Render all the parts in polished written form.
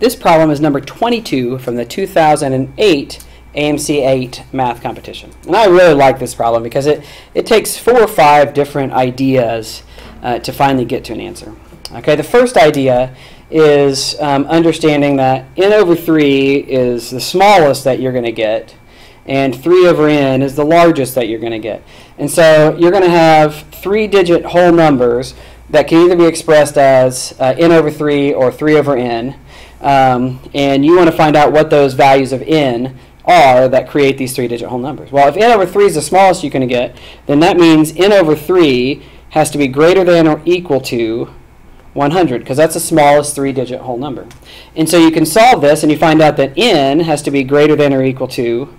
This problem is number 22 from the 2008 AMC 8 math competition. And I really like this problem because it takes 4 or 5 different ideas to finally get to an answer. Okay, the first idea is understanding that n over 3 is the smallest that you're going to get, and 3 over n is the largest that you're going to get. And so you're going to have 3-digit whole numbers that can either be expressed as n over 3 or 3 over n. And you want to find out what those values of n are that create these 3-digit whole numbers. Well, if n over 3 is the smallest you're going to get, then that means n over 3 has to be greater than or equal to 100, because that's the smallest 3-digit whole number. And so you can solve this and you find out that n has to be greater than or equal to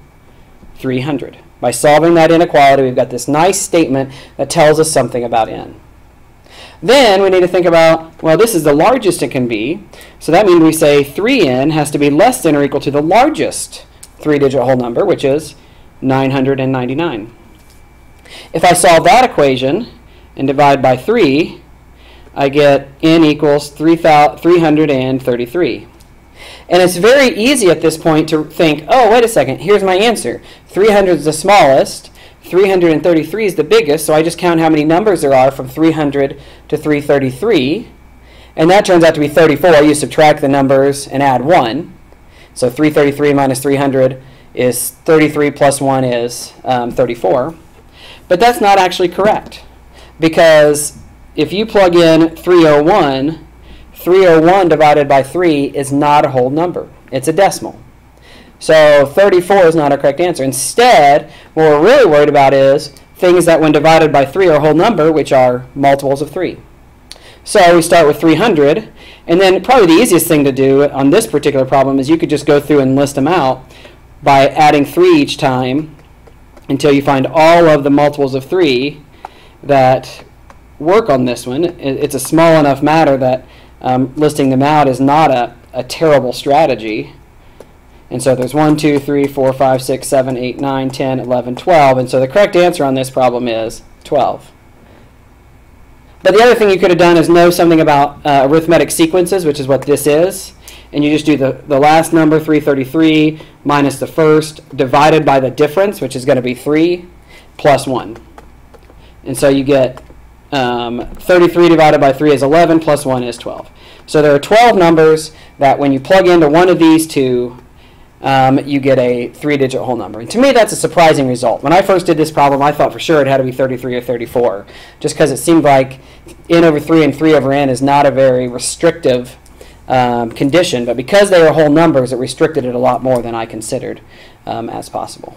300. By solving that inequality, we've got this nice statement that tells us something about n. Then we need to think about, well, this is the largest it can be, so that means we say 3n has to be less than or equal to the largest 3-digit whole number, which is 999. If I solve that equation and divide by 3, I get n equals 333. And it's very easy at this point to think, oh, wait a second, here's my answer. 300 is the smallest, 333 is the biggest, so I just count how many numbers there are from 300 to 333, and that turns out to be 34. You subtract the numbers and add 1. So 333 minus 300 is 33 plus 1 is 34. But that's not actually correct, because if you plug in 301, 301 divided by 3 is not a whole number. It's a decimal. So 34 is not a correct answer. Instead, what we're really worried about is things that when divided by 3 are a whole number, which are multiples of 3. So we start with 300, and then probably the easiest thing to do on this particular problem is you could just go through and list them out by adding 3 each time until you find all of the multiples of 3 that work on this one. It's a small enough matter that listing them out is not a terrible strategy. And so there's 1, 2, 3, 4, 5, 6, 7, 8, 9, 10, 11, 12. And so the correct answer on this problem is 12. But the other thing you could have done is know something about arithmetic sequences, which is what this is. And you just do the last number, 333, minus the first, divided by the difference, which is going to be 3, plus 1. And so you get 33 divided by 3 is 11, plus 1 is 12. So there are 12 numbers that when you plug into one of these two, you get a 3-digit whole number. And to me, that's a surprising result. When I first did this problem, I thought for sure it had to be 33 or 34, just because it seemed like n over 3 and 3 over n is not a very restrictive condition. But because they were whole numbers, it restricted it a lot more than I considered as possible.